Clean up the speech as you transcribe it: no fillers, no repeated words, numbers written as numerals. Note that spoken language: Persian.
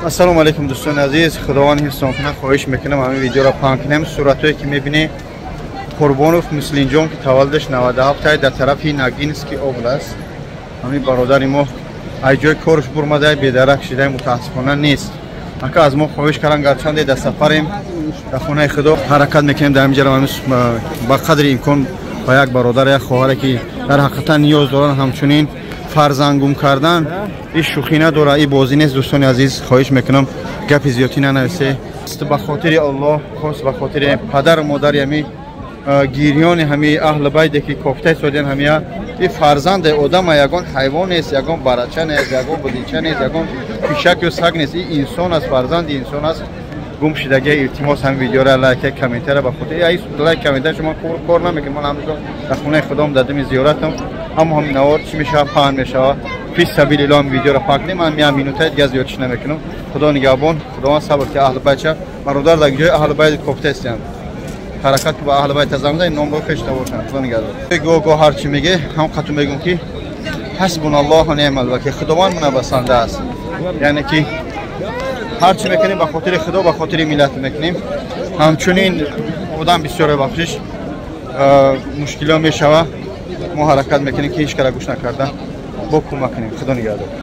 السلام علیکم دوستان عزیز، خداوند حفظتون کنه. خواهش میکنم همین ویدیو را پهن کنیم. صورتایی که میبینی قربانوف مسلینجون که تولدش 97 در طرف نگینسکی اوبلاست. همین برادر ما ای جای کارش برمده بیدرک شده، متاسفانه نیست. اگه از ما خواهش کردن گرچند در سفریم در خانه خدا حرکت میکنیم در اینجا با قدر امکان با یک برادر یک خواهر که در حقیقت نیاز دارن همچنین فرزند گم کردن این شوخی نداره، این بازی نیست. دوستان عزیز خواهش میکنم گپ زیادی ننویسه. به خاطر الله خاص به خاطر پدر و مادر یمی گیریان همی اهل بیت که کوفته سودن همی این فرزند آدم یگان حیوان است، یگان برچه نیست، یگان بودیچه نیست، یگان پیشک و سگ نیست. این انسان است، فرزند انسان است. گم شدگی التماس هم ویدیو را لایک کامنت را به خاطر این لایک کامنت شما کار نمیکنم. من همونجا در خونه خودم دادم زیارتم، هم نوار چی میشه پهن میشه فی سبیل الله. ویدیو را پاک کنیم. من میام مینوت دیگه زیادش نمیکنم. خدا نگهبان، خدا صبر که اهل بیت برادر در جای اهل بیت کوفته هستند. حرکت با اهل بیت زمینه نام رو کشته باشن. خدا نگهدار. گو هر چی میگه هم قطع میگم که حسبنا الله و نعم الوکیل. خداوند من بسنده است. یعنی که هر چی میکنیم به خاطر خدا به خاطر ملت میکنیم. همچنین آدم بسیار بخشش مشکل میشوه. ما حرکت میکنیم که هیچ کار گوش نکرده با کمک کنیم. خدا نگهدار.